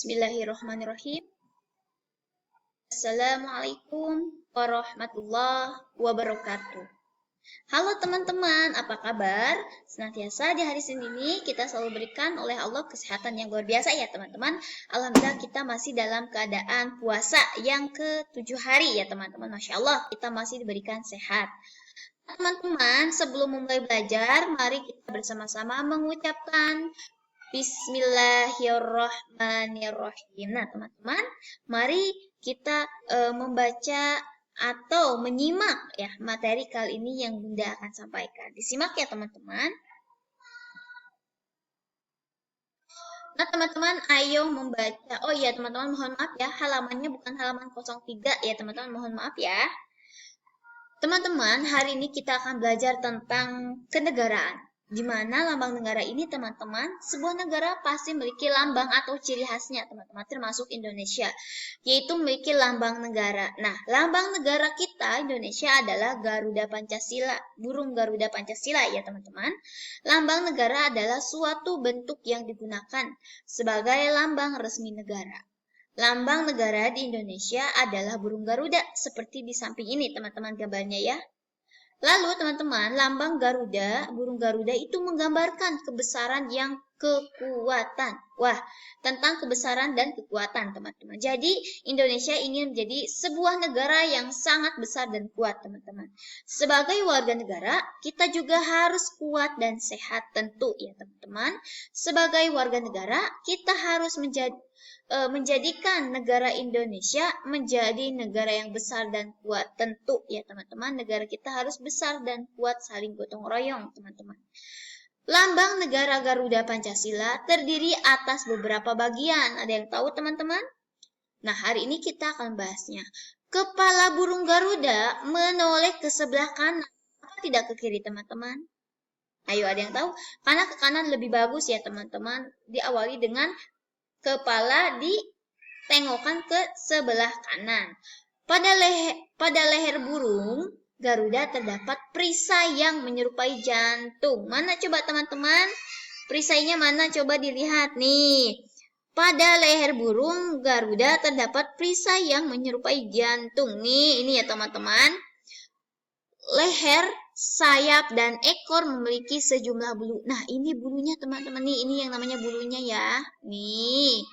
Bismillahirrahmanirrahim. Assalamualaikum warahmatullahi wabarakatuh. Halo teman-teman, apa kabar? Senantiasa di hari Senin ini kita selalu berikan oleh Allah kesehatan yang luar biasa ya teman-teman. Alhamdulillah kita masih dalam keadaan puasa yang ke-7 hari ya teman-teman. Masya Allah kita masih diberikan sehat. Teman-teman, sebelum memulai belajar, mari kita bersama-sama mengucapkan Bismillahirrahmanirrahim. Nah, teman-teman, mari kita membaca atau menyimak ya materi kali ini yang Bunda akan sampaikan. Disimak ya, teman-teman. Nah, teman-teman, ayo membaca. Oh iya, teman-teman, mohon maaf ya, halamannya bukan halaman 03 ya, teman-teman, mohon maaf ya. Teman-teman, hari ini kita akan belajar tentang kenegaraan. Di mana lambang negara ini, teman-teman, sebuah negara pasti memiliki lambang atau ciri khasnya, teman-teman, termasuk Indonesia, yaitu memiliki lambang negara. Nah, lambang negara kita, Indonesia, adalah Garuda Pancasila, burung Garuda Pancasila ya, teman-teman. Lambang negara adalah suatu bentuk yang digunakan sebagai lambang resmi negara. Lambang negara di Indonesia adalah burung Garuda, seperti di samping ini, teman-teman, gambarnya ya. Lalu teman-teman, lambang Garuda, burung Garuda itu menggambarkan kebesaran yang kekuatan. Wah, tentang kebesaran dan kekuatan teman-teman. Jadi Indonesia ingin menjadi sebuah negara yang sangat besar dan kuat teman-teman. Sebagai warga negara, kita juga harus kuat dan sehat tentu ya teman-teman. Sebagai warga negara, kita harus menjadikan negara Indonesia menjadi negara yang besar dan kuat. Tentu ya teman-teman, negara kita harus besar dan kuat, saling gotong royong teman-teman. Lambang negara Garuda Pancasila terdiri atas beberapa bagian. Ada yang tahu teman-teman? Nah, hari ini kita akan bahasnya. Kepala burung Garuda menoleh ke sebelah kanan, apa tidak ke kiri teman-teman? Ayo, ada yang tahu? Karena ke kanan lebih bagus ya teman-teman. Diawali dengan kepala ditengokkan ke sebelah kanan. Pada leher burung Garuda terdapat perisai yang menyerupai jantung. Mana coba teman-teman? Perisainya mana? Coba dilihat nih. Pada leher burung Garuda terdapat perisai yang menyerupai jantung. Nih, ini ya teman-teman. Leher, sayap, dan ekor memiliki sejumlah bulu. Nah, ini bulunya teman-teman. Nih, ini yang namanya bulunya ya. Nih.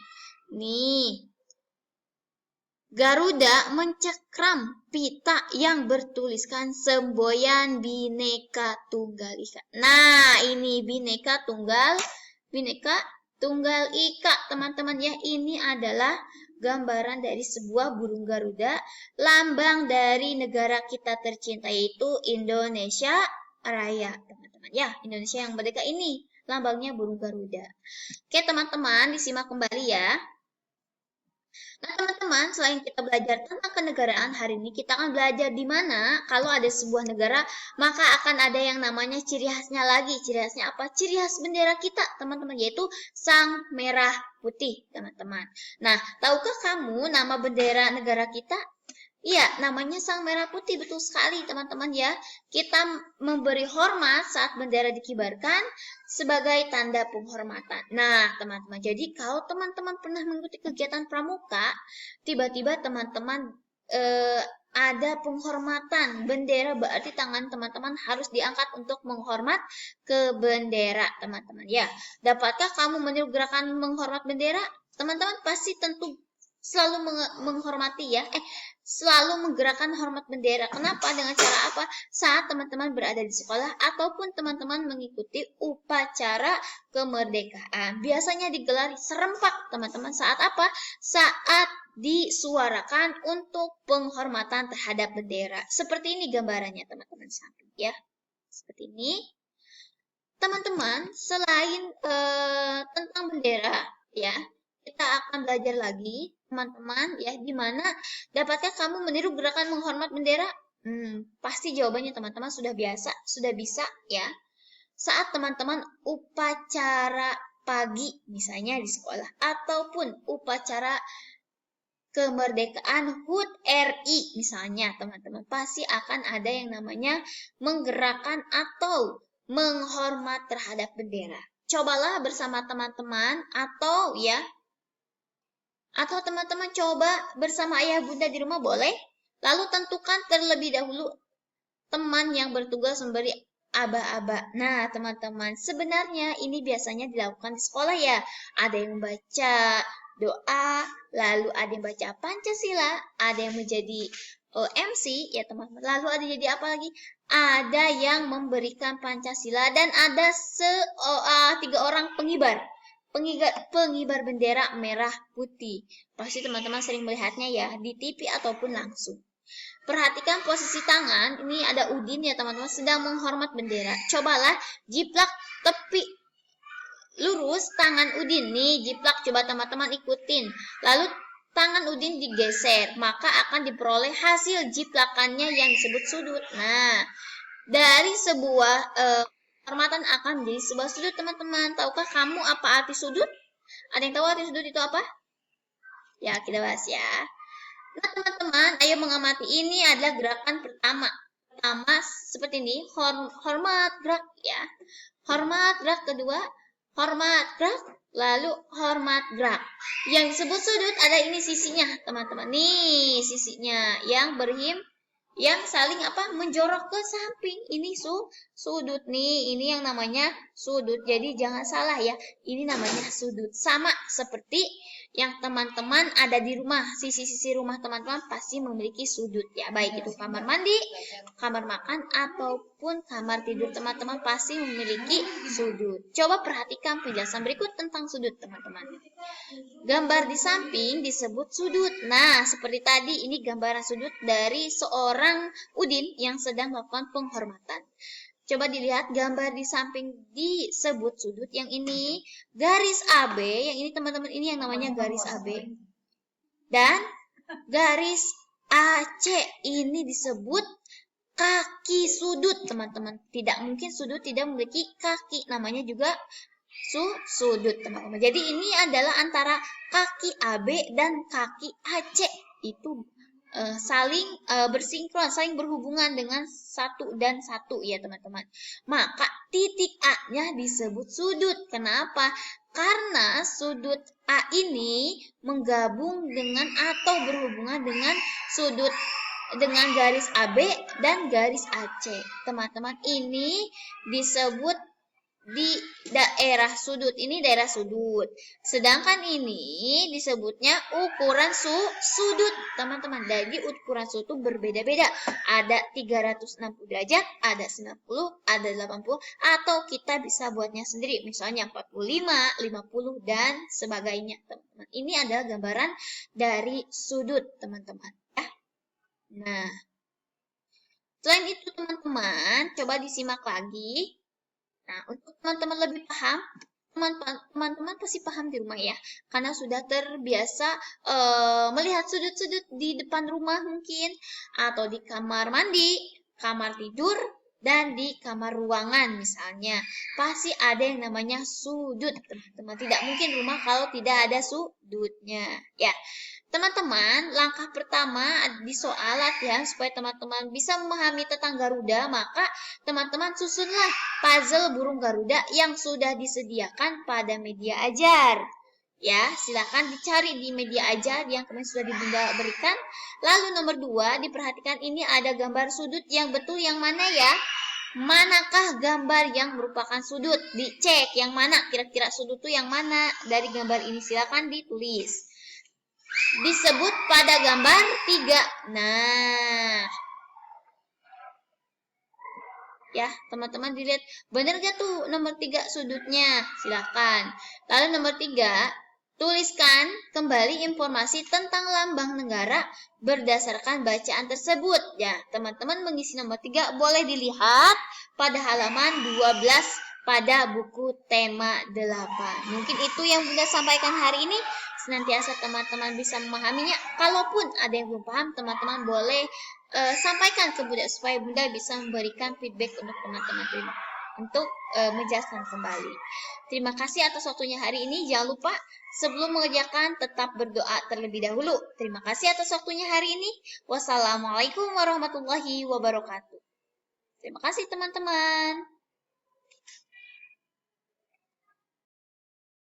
Garuda mencekram pita yang bertuliskan semboyan Bhinneka Tunggal Ika. Nah, ini Bhinneka Tunggal Ika, teman-teman ya. Ini adalah gambaran dari sebuah burung Garuda, lambang dari negara kita tercinta, yaitu Indonesia Raya, teman-teman ya. Indonesia yang merdeka ini lambangnya burung Garuda. Oke, teman-teman, disimak kembali ya. Nah, teman-teman, selain kita belajar tentang kenegaraan, hari ini kita akan belajar di mana kalau ada sebuah negara, maka akan ada yang namanya ciri khasnya lagi. Ciri khasnya apa? Ciri khas bendera kita, teman-teman, yaitu sang merah putih, teman-teman. Nah, tahukah kamu nama bendera negara kita? Iya, namanya sang merah putih, betul sekali teman-teman ya. Kita memberi hormat saat bendera dikibarkan sebagai tanda penghormatan. Nah, teman-teman, jadi kalau teman-teman pernah mengikuti kegiatan pramuka, tiba-tiba teman-teman ada penghormatan bendera, berarti tangan teman-teman harus diangkat untuk menghormat ke bendera, teman-teman ya. Dapatkah kamu meniru gerakan menghormat bendera? Teman-teman pasti tentu selalu menghormati ya, selalu menggerakkan hormat bendera. Kenapa? Dengan cara apa? Saat teman-teman berada di sekolah ataupun teman-teman mengikuti upacara kemerdekaan. Biasanya digelar serempak, teman-teman. Saat apa? Saat disuarakan untuk penghormatan terhadap bendera. Seperti ini gambarannya, teman-teman samping ya. Seperti ini. Teman-teman, selain tentang bendera ya, kita akan belajar lagi teman-teman ya, gimana dapatkah kamu meniru gerakan menghormat bendera? Pasti jawabannya teman-teman sudah biasa, sudah bisa ya. Saat teman-teman upacara pagi misalnya di sekolah ataupun upacara kemerdekaan HUT RI misalnya, teman-teman pasti akan ada yang namanya menggerakkan atau menghormat terhadap bendera. Cobalah bersama teman-teman atau ya Atau teman-teman coba bersama ayah bunda di rumah boleh. Lalu tentukan terlebih dahulu teman yang bertugas memberi aba-aba. Nah, teman-teman, sebenarnya ini biasanya dilakukan di sekolah ya. Ada yang membaca doa, lalu ada yang baca Pancasila, ada yang menjadi MC ya teman-teman. Lalu ada jadi apa lagi? Ada yang memberikan Pancasila dan ada 3 orang pengibar. Pengibar bendera merah putih. Pasti teman-teman sering melihatnya ya di TV ataupun langsung. Perhatikan posisi tangan. Ini ada Udin ya teman-teman sedang menghormat bendera. Cobalah jiplak tepi lurus tangan Udin nih, jiplak, coba teman-teman ikutin. Lalu tangan Udin digeser, maka akan diperoleh hasil jiplakannya yang disebut sudut. Nah, dari sebuah hormatan akan menjadi sebuah sudut, teman-teman. Tahukah kamu apa arti sudut? Ada yang tahu arti sudut itu apa? Ya, kita bahas ya. Nah, teman-teman, ayo mengamati. Ini adalah gerakan pertama. Pertama, seperti ini, hormat, gerak ya. Hormat, gerak. Kedua, hormat, gerak. Lalu, hormat, gerak. Yang disebut sudut ada ini sisinya, teman-teman. Nih, sisinya yang yang saling menjorok ke samping. Ini sudut nih, ini yang namanya sudut. Jadi jangan salah ya, ini namanya sudut. Sama seperti yang teman-teman ada di rumah, sisi-sisi rumah teman-teman pasti memiliki sudut ya, baik itu kamar mandi, kamar makan ataupun kamar tidur teman-teman pasti memiliki sudut. Coba perhatikan penjelasan berikut tentang sudut teman-teman. Gambar di samping disebut sudut. Nah, seperti tadi ini gambaran sudut dari seorang Udin yang sedang melakukan penghormatan. Coba dilihat gambar di samping disebut sudut. Yang ini garis AB, yang ini teman-teman ini yang namanya garis AB. Dan garis AC ini disebut kaki sudut, teman-teman. Tidak mungkin sudut tidak memiliki kaki, namanya juga sudut, teman-teman. Jadi ini adalah antara kaki AB dan kaki AC itu saling bersinkron, saling berhubungan dengan satu dan satu ya teman-teman. Maka titik A-nya disebut sudut. Kenapa? Karena sudut A ini menggabung dengan atau berhubungan dengan sudut dengan garis AB dan garis AC. Teman-teman, ini disebut di daerah sudut. Ini daerah sudut. Sedangkan ini disebutnya ukuran sudut, teman-teman. Jadi ukuran sudut itu berbeda-beda. Ada 360 derajat, ada 90, ada 80, atau kita bisa buatnya sendiri. Misalnya 45, 50, dan sebagainya, teman-teman. Ini adalah gambaran dari sudut, teman-teman. Ya. Nah, selain itu, teman-teman, coba disimak lagi. Nah, untuk teman-teman lebih paham, teman-teman pasti paham di rumah ya, karena sudah terbiasa melihat sudut-sudut di depan rumah mungkin, atau di kamar mandi, kamar tidur, dan di kamar ruangan misalnya. Pasti ada yang namanya sudut, teman-teman. Tidak mungkin rumah kalau tidak ada sudutnya. Ya, teman-teman, langkah pertama di soal latihan supaya teman-teman bisa memahami tentang Garuda, maka teman-teman susunlah puzzle burung Garuda yang sudah disediakan pada media ajar. Ya, silakan dicari di media ajar yang kemarin sudah Bunda berikan. Lalu nomor 2, diperhatikan ini ada gambar sudut yang betul yang mana ya? Manakah gambar yang merupakan sudut? Dicek yang mana, kira-kira sudut itu yang mana dari gambar ini, silakan ditulis. Disebut pada gambar 3. Nah, ya teman-teman dilihat benar gak tuh nomor 3 sudutnya? Silakan. Lalu nomor 3, tuliskan kembali informasi tentang lambang negara berdasarkan bacaan tersebut. Ya, teman-teman mengisi nomor 3 boleh dilihat pada halaman 12 pada buku tema 8. Mungkin itu yang Bunda sampaikan hari ini. Senantiasa teman-teman bisa memahaminya. Kalaupun ada yang belum paham, teman-teman boleh sampaikan ke Bunda supaya Bunda bisa memberikan feedback untuk teman-teman untuk menjelaskan kembali. Terima kasih atas waktunya hari ini. Jangan lupa sebelum mengerjakan tetap berdoa terlebih dahulu. Terima kasih atas waktunya hari ini. Wassalamualaikum warahmatullahi wabarakatuh. Terima kasih teman-teman.